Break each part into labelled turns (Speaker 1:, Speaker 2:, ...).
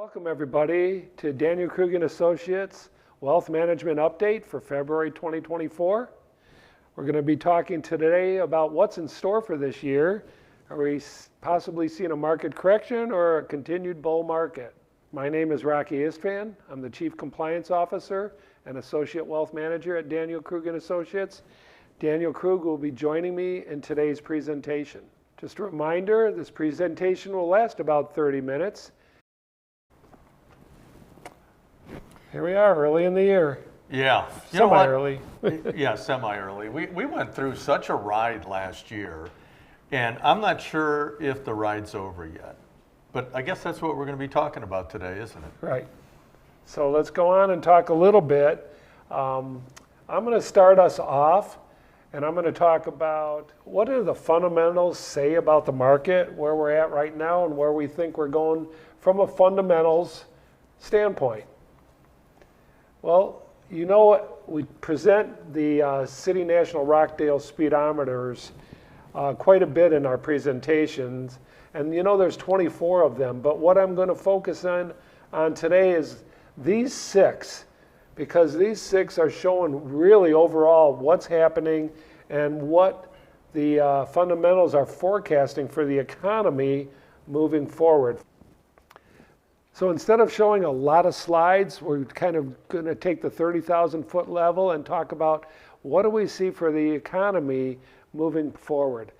Speaker 1: Welcome everybody to Daniel Krug and Associates Wealth Management Update for February 2024. We're going to be talking today about what's in store for this year. Are we possibly seeing a market correction or a continued bull market? My name is Rocky Istvan. I'm the Chief Compliance Officer and Associate Wealth Manager at Daniel Krug and Associates. Daniel Krug will be joining me in today's presentation. Just a reminder, this presentation will last about 30 minutes. Here we are, early in the year.
Speaker 2: Yeah.
Speaker 1: Semi-early.
Speaker 2: Yeah, semi-early. We went through such a ride last year, and I'm not sure if the ride's over yet. But I guess that's what we're going to be talking about today, isn't it?
Speaker 1: Right. So let's go on and talk a little bit. I'm going to start us off, and I'm going to talk about what do the fundamentals say about the market, where we're at right now, and where we think we're going from a fundamentals standpoint. Well, you know what, we present the City National Rockdale speedometers quite a bit in our presentations, and you know there's 24 of them, but what I'm going to focus on today is these 6, because these 6 are showing really overall what's happening and what the fundamentals are forecasting for the economy moving forward. So instead of showing a lot of slides, we're kind of going to take the 30,000 foot level and talk about what do we see for the economy moving forward.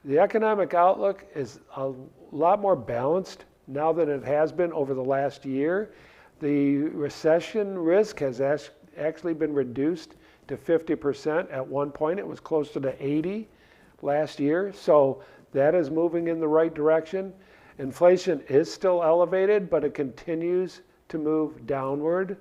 Speaker 1: The economic outlook is a lot more balanced now than it has been over the last year. The recession risk has actually been reduced to 50%. At one point it was closer to 80 last year, so that is moving in the right direction. Inflation is still elevated, but it continues to move downward.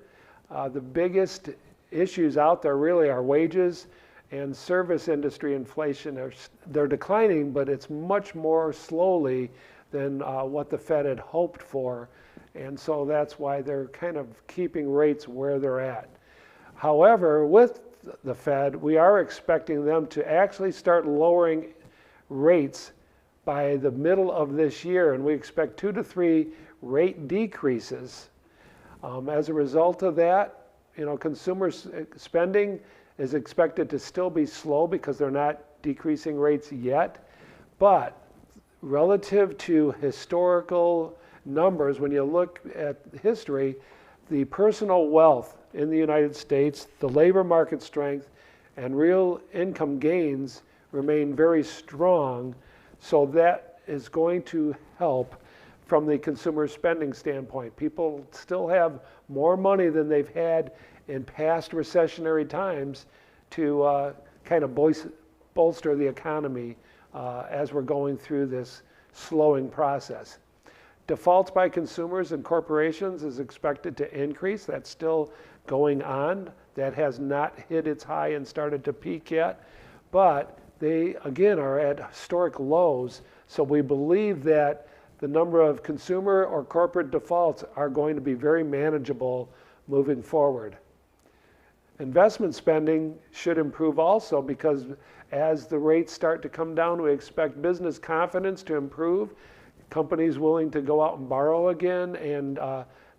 Speaker 1: The biggest issues out there really are wages and service industry inflation. They're declining, but it's much more slowly than what the Fed had hoped for. And so that's why they're kind of keeping rates where they're at. However, with the Fed, we are expecting them to actually start lowering rates by the middle of this year, and we expect 2 to 3 rate decreases. As a result of that, consumer spending is expected to still be slow because they're not decreasing rates yet. But relative to historical numbers, when you look at history, the personal wealth in the United States, the labor market strength, and real income gains remain very strong. So that is going to help from the consumer spending standpoint. People still have more money than they've had in past recessionary times to kind of bolster the economy as we're going through this slowing process. Defaults by consumers and corporations is expected to increase. That's still going on. That has not hit its high and started to peak yet, but they, again, are at historic lows, so we believe that the number of consumer or corporate defaults are going to be very manageable moving forward. Investment spending should improve also because as the rates start to come down, we expect business confidence to improve, companies willing to go out and borrow again and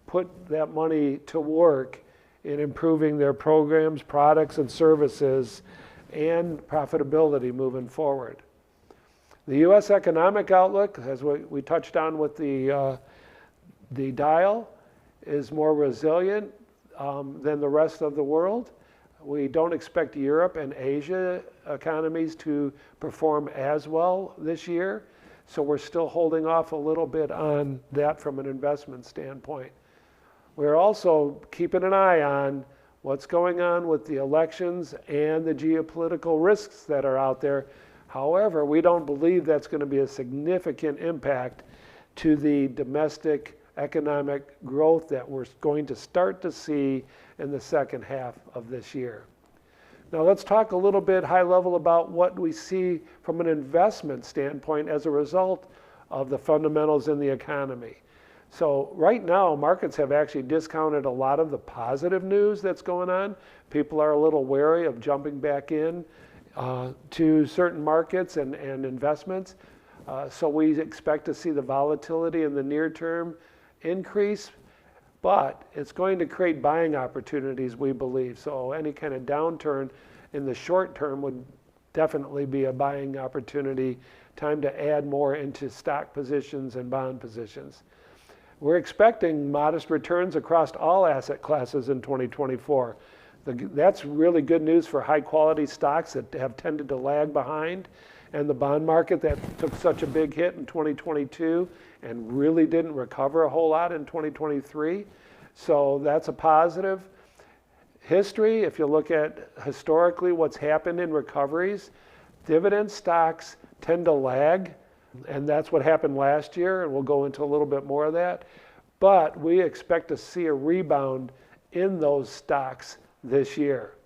Speaker 1: put that money to work in improving their programs, products, and services and profitability moving forward. The U.S. economic outlook, as we touched on with the dial, is more resilient than the rest of the world. We don't expect Europe and Asia economies to perform as well this year, so we're still holding off a little bit on that from an investment standpoint. We're also keeping an eye on what's going on with the elections and the geopolitical risks that are out there. However, we don't believe that's going to be a significant impact to the domestic economic growth that we're going to start to see in the second half of this year. Now let's talk a little bit high level about what we see from an investment standpoint as a result of the fundamentals in the economy. So right now, markets have actually discounted a lot of the positive news that's going on. People are a little wary of jumping back in to certain markets and investments. So we expect to see the volatility in the near term increase, but it's going to create buying opportunities, we believe. So any kind of downturn in the short term would definitely be a buying opportunity, time to add more into stock positions and bond positions. We're expecting modest returns across all asset classes in 2024. That's really good news for high quality stocks that have tended to lag behind, and the bond market that took such a big hit in 2022 and really didn't recover a whole lot in 2023. So that's a positive. History, if you look at historically what's happened in recoveries, dividend stocks tend to lag, and that's what happened last year, and we'll go into a little bit more of that. But we expect to see a rebound in those stocks this year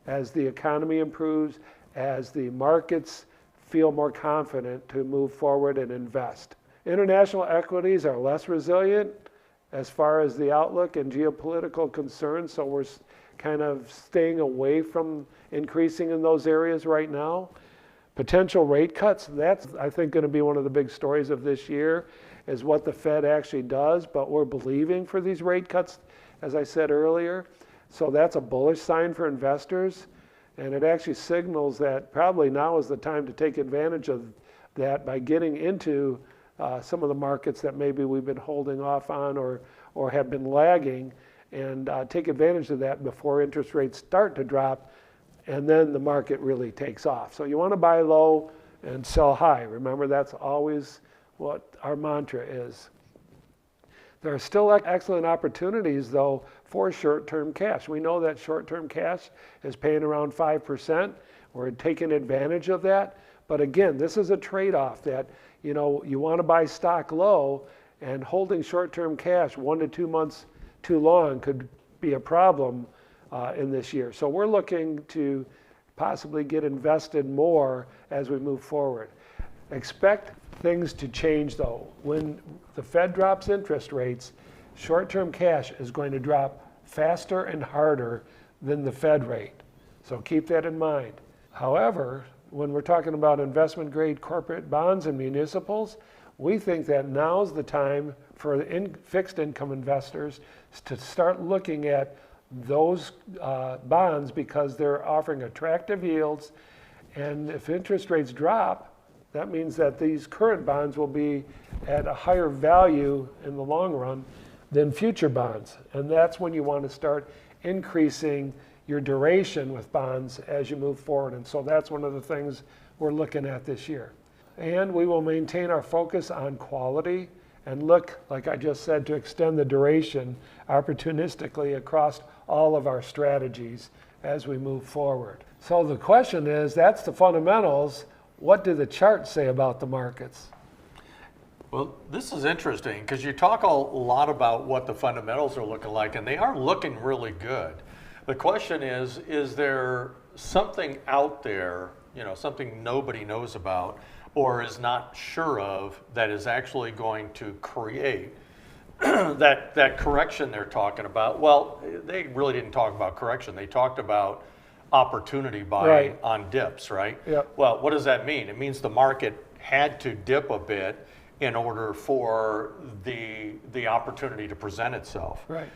Speaker 1: as the economy improves, as the markets feel more confident to move forward and invest. International equities are less resilient as far as the outlook and geopolitical concerns, so we're kind of staying away from increasing in those areas right now. Potential rate cuts, that's I think going to be one of the big stories of this year, is what the Fed actually does, but we're believing for these rate cuts, as I said earlier. So that's a bullish sign for investors, and it actually signals that probably now is the time to take advantage of that by getting into some of the markets that maybe we've been holding off on or have been lagging, and take advantage of that before interest rates start to drop, and then the market really takes off. So you want to buy low and sell high. Remember, that's always what our mantra is. There are still excellent opportunities, though, for short-term cash. We know that short-term cash is paying around 5%. We're taking advantage of that. But again, this is a trade-off that, you know, you want to buy stock low, and holding short-term cash 1 to 2 months too long could be a problem in this year. So we're looking to possibly get invested more as we move forward. Expect things to change, though. When the Fed drops interest rates, short-term cash is going to drop faster and harder than the Fed rate. So keep that in mind. However, when we're talking about investment-grade corporate bonds and municipals, we think that now's the time for fixed income investors to start looking at those bonds because they're offering attractive yields. And if interest rates drop, that means that these current bonds will be at a higher value in the long run than future bonds. And that's when you want to start increasing your duration with bonds as you move forward. And so that's one of the things we're looking at this year. And we will maintain our focus on quality and look, like I just said, to extend the duration opportunistically across all of our strategies as we move forward. So the question is, that's the fundamentals. What do the charts say about the markets?
Speaker 2: Well, this is interesting because you talk a lot about what the fundamentals are looking like, and they are looking really good. The question is there something out there, you know, something nobody knows about or is not sure of that is actually going to create that correction they're talking about? Well, they really didn't talk about correction. They talked about opportunity buying on dips, right?
Speaker 1: Yep.
Speaker 2: Well, what does that mean? It means the market had to dip a bit in order for the opportunity to present itself.
Speaker 1: Right.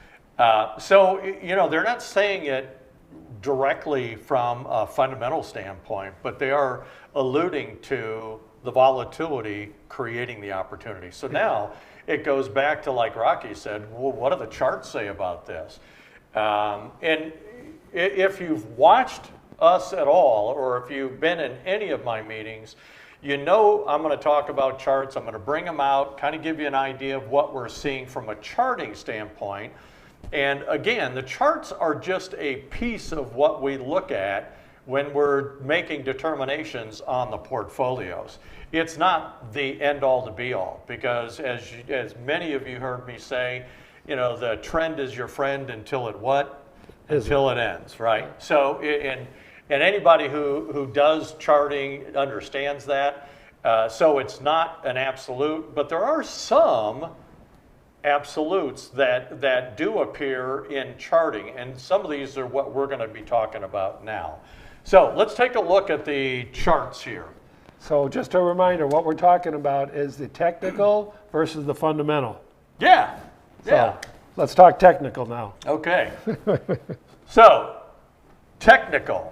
Speaker 2: So, you know, they're not saying it directly from a fundamental standpoint, but they are alluding to the volatility creating the opportunity. So now it goes back to, like Rocky said, well, what do the charts say about this? And if you've watched us at all, or if you've been in any of my meetings, you know I'm going to talk about charts. I'm going to bring them out, kind of give you an idea of what we're seeing from a charting standpoint. And again, the charts are just a piece of what we look at when we're making determinations on the portfolios. It's not the end-all to be-all, because as many of you heard me say, you know, the trend is your friend until it what? Until it ends, right? So, and anybody who does charting understands that. So it's not an absolute, but there are some absolutes that do appear in charting, and some of these are what we're going to be talking about now. So let's take a look at the charts here.
Speaker 1: So just a reminder, what we're talking about is the technical versus the fundamental.
Speaker 2: Yeah, Yeah.
Speaker 1: Let's talk technical now.
Speaker 2: Okay. So, technical.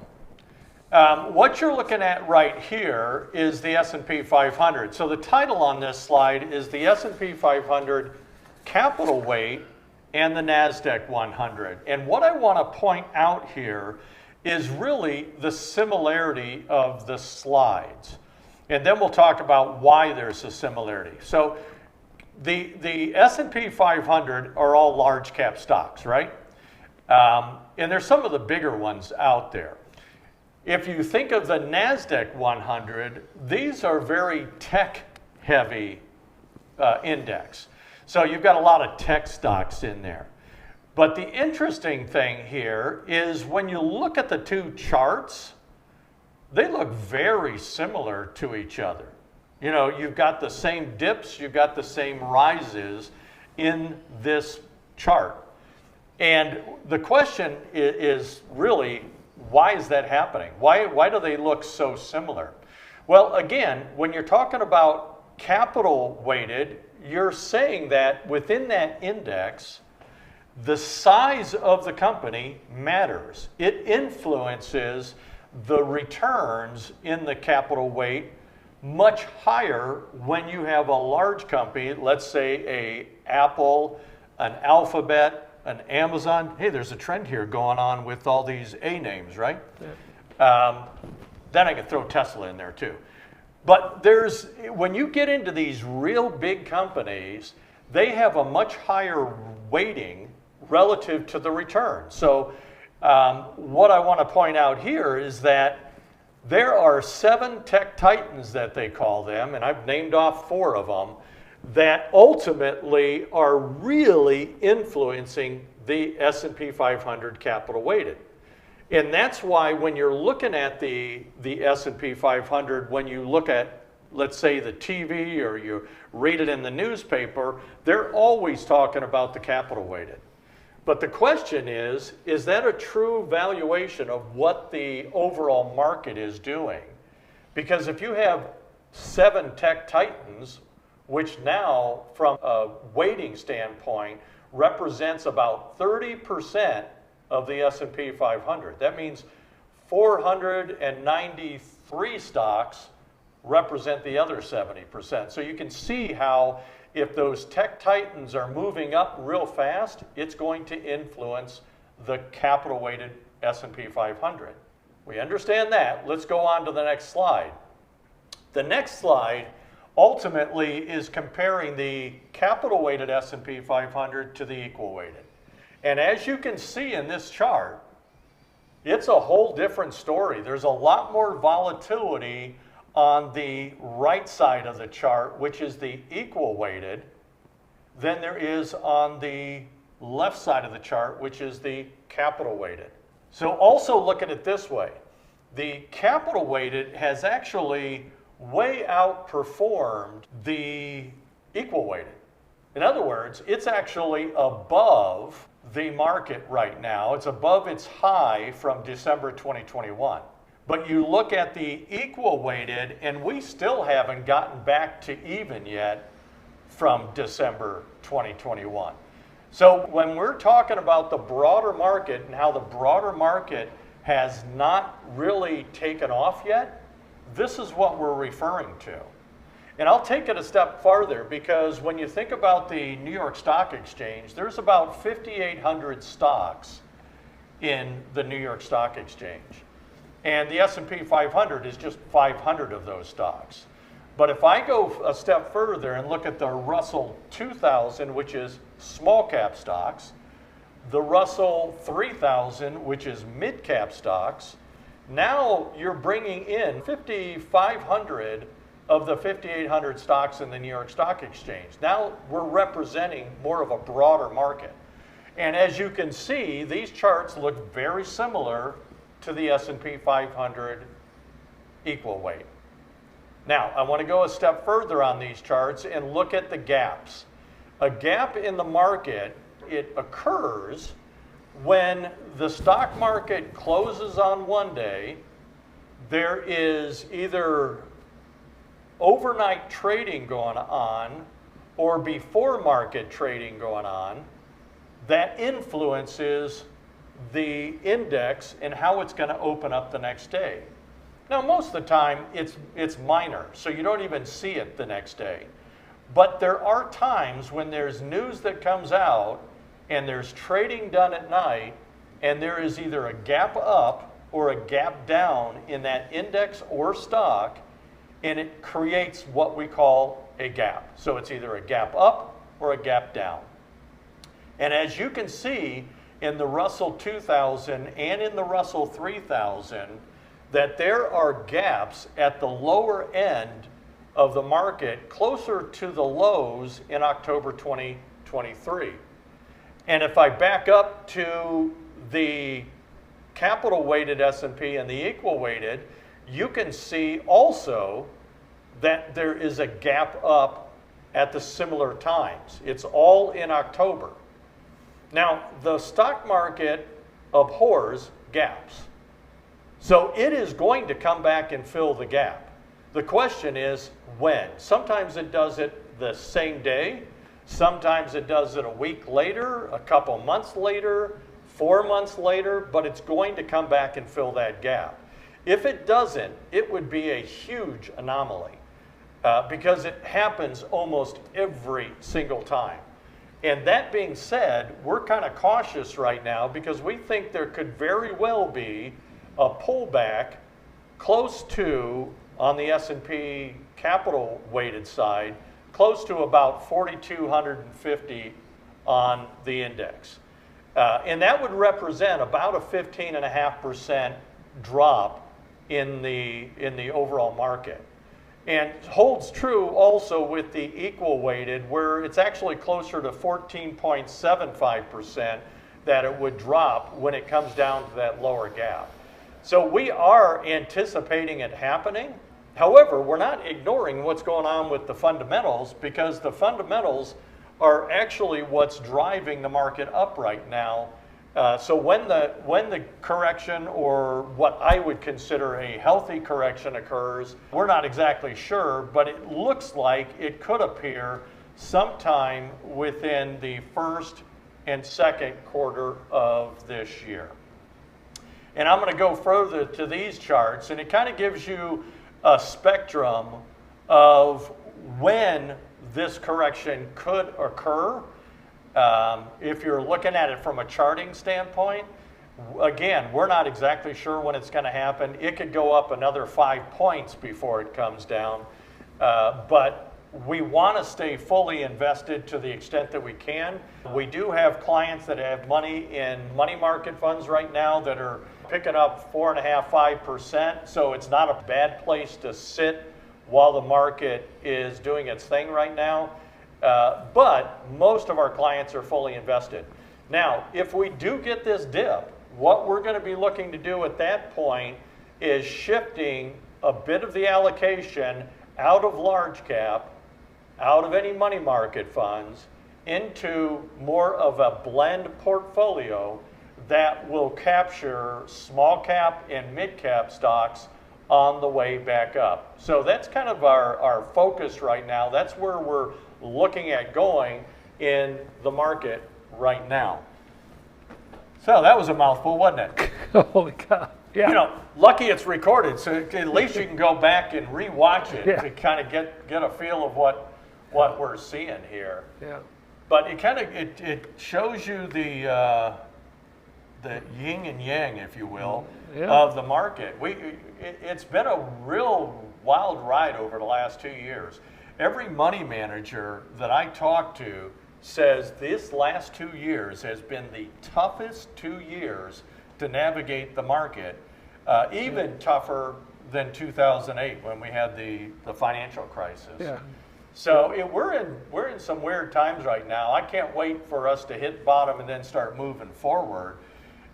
Speaker 2: What you're looking at right here is the S&P 500. So the title on this slide is the S&P 500 Capital Weight and the NASDAQ 100. And what I want to point out here is really the similarity of the slides. And then we'll talk about why there's a similarity. So the S&P 500 are all large cap stocks, right? And there's some of the bigger ones out there. If you think of the NASDAQ 100, these are very tech-heavy index. So you've got a lot of tech stocks in there. But the interesting thing here is when you look at the two charts, they look very similar to each other. You know, you've got the same dips, you've got the same rises in this chart. And the question is really, why is that happening? Why do they look so similar? Well, again, when you're talking about capital weighted, you're saying that within that index, the size of the company matters. It influences the returns in the capital weight much higher when you have a large company, let's say a Apple, an Alphabet, an Amazon. Hey, there's a trend here going on with all these A names, right? Yeah. Then I could throw Tesla in there too. But when you get into these real big companies, they have a much higher weighting relative to the return. So what I want to point out here is that there are 7 tech titans that they call them, and I've named off 4 of them, that ultimately are really influencing the S&P 500 capital weighted. And that's why when you're looking at the S&P 500, when you look at, let's say, the TV or you read it in the newspaper, they're always talking about the capital weighted. But the question is that a true valuation of what the overall market is doing? Because if you have 7 tech titans, which now, from a weighting standpoint, represents about 30% of the S&P 500. That means 493 stocks represent the other 70%. So you can see how if those tech titans are moving up real fast, it's going to influence the capital weighted S&P 500. We understand that. Let's go on to the next slide. The next slide ultimately is comparing the capital weighted S&P 500 to the equal weighted. And as you can see in this chart, it's a whole different story. There's a lot more volatility on the right side of the chart, which is the equal weighted, than there is on the left side of the chart, which is the capital weighted. So also look at it this way. The capital weighted has actually way outperformed the equal weighted. In other words, it's actually above the market right now. It's above its high from December 2021. But you look at the equal weighted, and we still haven't gotten back to even yet from December 2021. So when we're talking about the broader market and how the broader market has not really taken off yet, this is what we're referring to. And I'll take it a step farther, because when you think about the New York Stock Exchange, there's about 5,800 stocks in the New York Stock Exchange. And the S&P 500 is just 500 of those stocks. But if I go a step further and look at the Russell 2000, which is small cap stocks, the Russell 3000, which is mid cap stocks, now you're bringing in 5,500 of the 5,800 stocks in the New York Stock Exchange. Now we're representing more of a broader market. And as you can see, these charts look very similar to the S&P 500 equal weight. Now, I want to go a step further on these charts and look at the gaps. A gap in the market, it occurs when the stock market closes on one day, there is either overnight trading going on, or before market trading going on that influences the index and how it's going to open up the next day. Now, most of the time, it's minor, so you don't even see it the next day. But there are times when there's news that comes out and there's trading done at night, and there is either a gap up or a gap down in that index or stock, and it creates what we call a gap. So it's either a gap up or a gap down. And as you can see in the Russell 2000 and in the Russell 3000, that there are gaps at the lower end of the market closer to the lows in October 2023. And if I back up to the capital weighted S&P and the equal weighted, you can see also that there is a gap up at the similar times. It's all in October. Now, the stock market abhors gaps. So it is going to come back and fill the gap. The question is when. Sometimes it does it the same day. Sometimes it does it a week later, a couple months later, 4 months later, but it's going to come back and fill that gap. If it doesn't, it would be a huge anomaly because it happens almost every single time. And that being said, we're kind of cautious right now because we think there could very well be a pullback close to, on the S&P capital weighted side, close to about 4,250 on the index. And that would represent about a 15.5% drop in the overall market. And holds true also with the equal weighted, where it's actually closer to 14.75% that it would drop when it comes down to that lower gap. So we are anticipating it happening. However, we're not ignoring what's going on with the fundamentals, because the fundamentals are actually what's driving the market up right now. So when the correction, or what I would consider a healthy correction, occurs, we're not exactly sure, but it looks like it could appear sometime within the first and second quarter of this year. And I'm going to go further to these charts, and it kind of gives you a spectrum of when this correction could occur. If you're looking at it from a charting standpoint, again, we're not exactly sure when it's going to happen. It could go up another 5 points before it comes down, but we want to stay fully invested to the extent that we can. We do have clients that have money in money market funds right now that are picking up 4.5%, 5%, so it's not a bad place to sit while the market is doing its thing right now. But most of our clients are fully invested. Now, if we do get this dip, what we're going to be looking to do at that point is shifting a bit of the allocation out of large cap, out of any money market funds, into more of a blend portfolio that will capture small cap and mid cap stocks on the way back up. So that's kind of our focus right now. That's where we're looking at going in the market right now. So that was a mouthful, wasn't it?
Speaker 1: Holy cow. Yeah.
Speaker 2: You know, lucky it's recorded, so at least you can go back and rewatch it to kind of get a feel of what we're seeing here.
Speaker 1: Yeah.
Speaker 2: But it shows you the yin and yang, if you will, of the market. It's been a real wild ride over the last 2 years. Every money manager that I talk to says this last 2 years has been the toughest 2 years to navigate the market, even tougher than 2008 when we had the financial crisis.
Speaker 1: Yeah.
Speaker 2: So we're in some weird times right now. I can't wait for us to hit bottom and then start moving forward.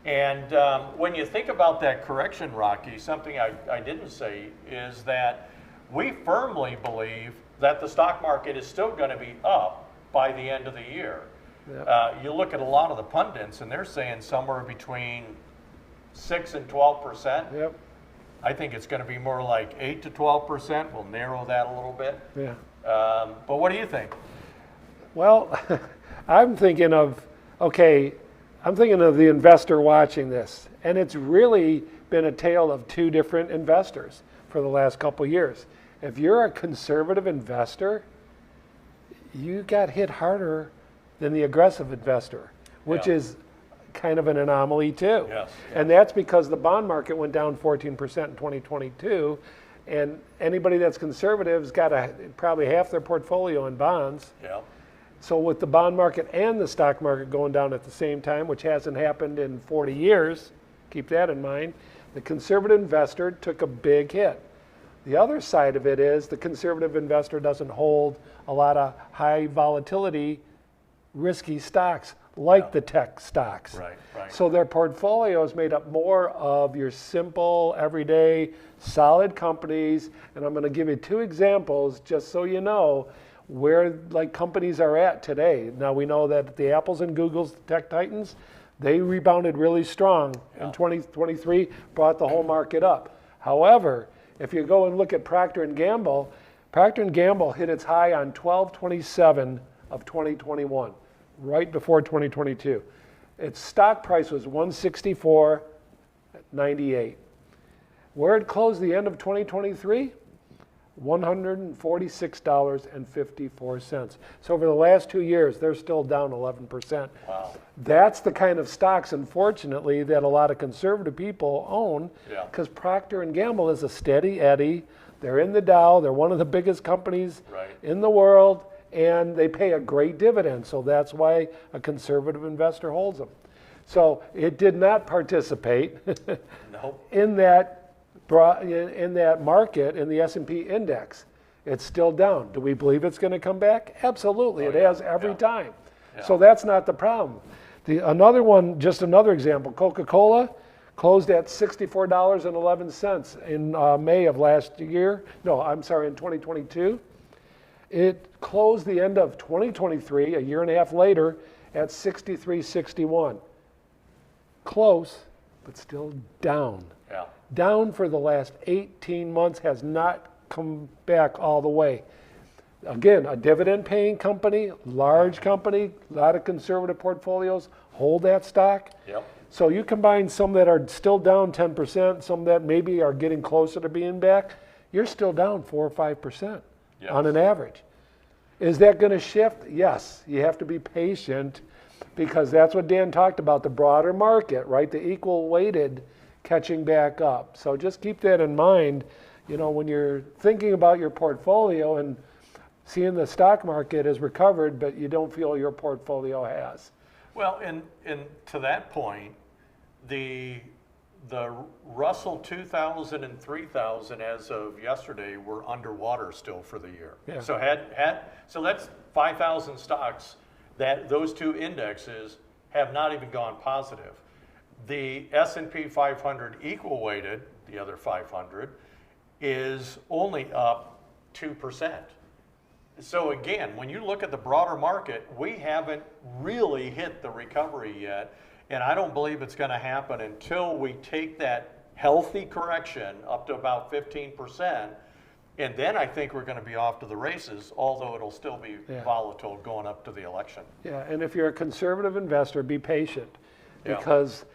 Speaker 2: And when you think about that correction, Rocky, something I didn't say is that we firmly believe that the stock market is still going to be up by the end of the year. Yep. You look at a lot of the pundits, and they're saying somewhere between 6 and 12%.
Speaker 1: Yep.
Speaker 2: I think it's going to be more like 8 to 12%. We'll narrow that a little bit.
Speaker 1: Yeah.
Speaker 2: But what do you think?
Speaker 1: Well, I'm thinking of, okay, I'm thinking of the investor watching this, and it's really been a tale of two different investors for the last couple of years. If you're a conservative investor, you got hit harder than the aggressive investor, which
Speaker 2: Yeah.
Speaker 1: is kind of an anomaly too.
Speaker 2: Yes.
Speaker 1: And that's because the bond market went down 14% in 2022, and anybody that's conservative's got probably half their portfolio in bonds.
Speaker 2: Yeah.
Speaker 1: So with the bond market and the stock market going down at the same time, which hasn't happened in 40 years, keep that in mind, the conservative investor took a big hit. The other side of it is the conservative investor doesn't hold a lot of high volatility, risky stocks like the tech stocks.
Speaker 2: Right, right.
Speaker 1: So their portfolio is made up more of your simple, everyday, solid companies. And I'm going to give you two examples just so you know where like companies are at today. Now we know that the Apples and Googles, the tech titans, they rebounded really strong in 2023, brought the whole market up. However, if you go and look at Procter & Gamble, Procter & Gamble hit its high on 12/27 of 2021, right before 2022. Its stock price was 164.98. Where it closed the end of 2023, $146.54. So over the last 2 years, they're still down 11%.
Speaker 2: Wow.
Speaker 1: That's the kind of stocks, unfortunately, that a lot of conservative people own,
Speaker 2: Yeah.
Speaker 1: because Procter & Gamble is a steady Eddie. They're in the Dow. They're one of the biggest companies
Speaker 2: Right.
Speaker 1: in the world, and they pay a great dividend. So that's why a conservative investor holds them. So it did not participate
Speaker 2: Nope.
Speaker 1: in that market, in the S&P index. It's still down. Do we believe it's going to come back? Absolutely. It has every time.
Speaker 2: Yeah.
Speaker 1: So that's not the problem. Another one, just another example, Coca-Cola closed at $64.11 in May of last year. No, I'm sorry, in 2022. It closed the end of 2023, a year and a half later, at $63.61. Close, but still down.
Speaker 2: Yeah.
Speaker 1: Down for the last 18 months, has not come back all the way. Again, a dividend paying company, large company, a lot of conservative portfolios hold that stock.
Speaker 2: Yep.
Speaker 1: So you combine some that are still down 10%, some that maybe are getting closer to being back, you're still down 4 or 5%
Speaker 2: Yes.
Speaker 1: on an average. Is that going to shift? Yes. You have to be patient, because that's what Dan talked about, the broader market, right? The equal weighted catching back up. So just keep that in mind, when you're thinking about your portfolio and seeing the stock market has recovered, but you don't feel your portfolio has.
Speaker 2: Well, and to that point, the Russell 2000 and 3000 as of yesterday were underwater still for the year.
Speaker 1: Yeah.
Speaker 2: So so that's 5,000 stocks that those two indexes have not even gone positive. The S&P 500 equal weighted, the other 500, is only up 2%. So again, when you look at the broader market, we haven't really hit the recovery yet. And I don't believe it's going to happen until we take that healthy correction up to about 15%. And then I think we're going to be off to the races, although it'll still be volatile going up to the election.
Speaker 1: Yeah, and if you're a conservative investor, be patient,
Speaker 2: Yeah.
Speaker 1: because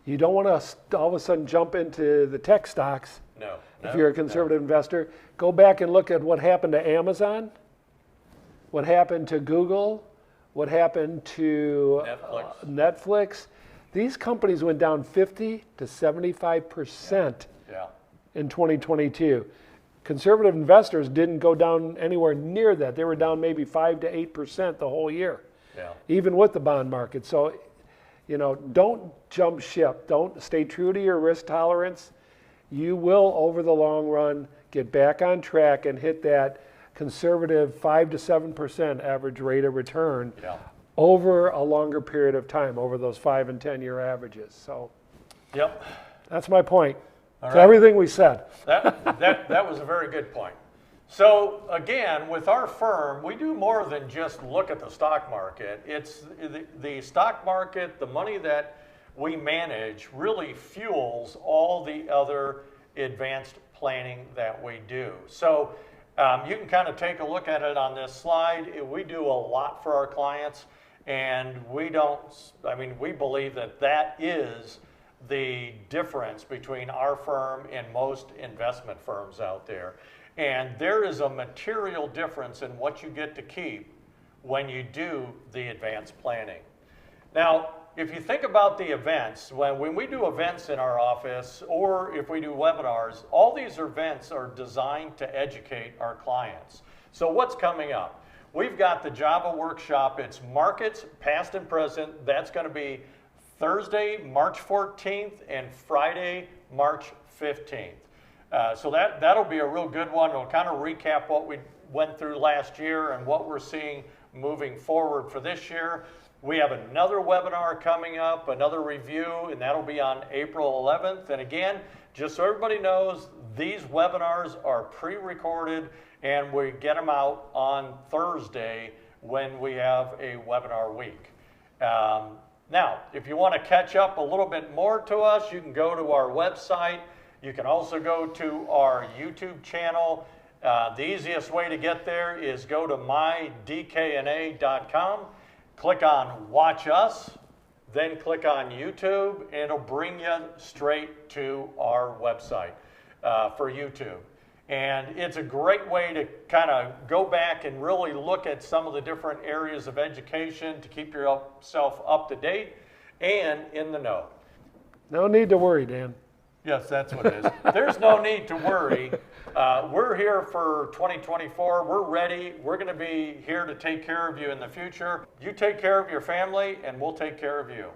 Speaker 1: you don't want to all of a sudden jump into the tech stocks.
Speaker 2: No.
Speaker 1: If you're a conservative investor, go back and look at what happened to Amazon, what happened to Google, what happened to Netflix. These companies went down 50 to 75%
Speaker 2: Yeah.
Speaker 1: in 2022. Conservative investors didn't go down anywhere near that. They were down maybe 5 to 8% the whole year,
Speaker 2: Yeah.
Speaker 1: even with the bond market. So, don't jump ship. Don't stay true to your risk tolerance. You will, over the long run, get back on track and hit that conservative 5 to 7% average rate of return
Speaker 2: Yeah.
Speaker 1: over a longer period of time, over those 5 and 10-year averages. So
Speaker 2: Yep.
Speaker 1: that's my point.
Speaker 2: All
Speaker 1: So
Speaker 2: right.
Speaker 1: everything we said.
Speaker 2: That was a very good point. So again, with our firm, we do more than just look at the stock market. It's the stock market, the money that we manage really fuels all the other advanced planning that we do. So You can kind of take a look at it on this slide. We do a lot for our clients, and we believe that that is the difference between our firm and most investment firms out there. And there is a material difference in what you get to keep when you do the advanced planning. Now, if you think about the events, when we do events in our office or if we do webinars, all these events are designed to educate our clients. So what's coming up? We've got the Java workshop. It's markets, past and present. That's going to be Thursday, March 14th and Friday, March 15th. So that'll be a real good one. It'll kind of recap what we went through last year and what we're seeing moving forward for this year. We have another webinar coming up, another review, and that'll be on April 11th. And again, just so everybody knows, these webinars are pre-recorded and we get them out on Thursday when we have a webinar week. Now, if you want to catch up a little bit more to us, you can go to our website. You can also go to our YouTube channel. The easiest way to get there is go to mydkna.com. Click on Watch Us, then click on YouTube, and it'll bring you straight to our website for YouTube. And it's a great way to kind of go back and really look at some of the different areas of education to keep yourself up to date and in the know.
Speaker 1: No need to worry, Dan.
Speaker 2: Yes, that's what it is. There's no need to worry. We're here for 2024. We're ready. We're going to be here to take care of you in the future. You take care of your family, and we'll take care of you.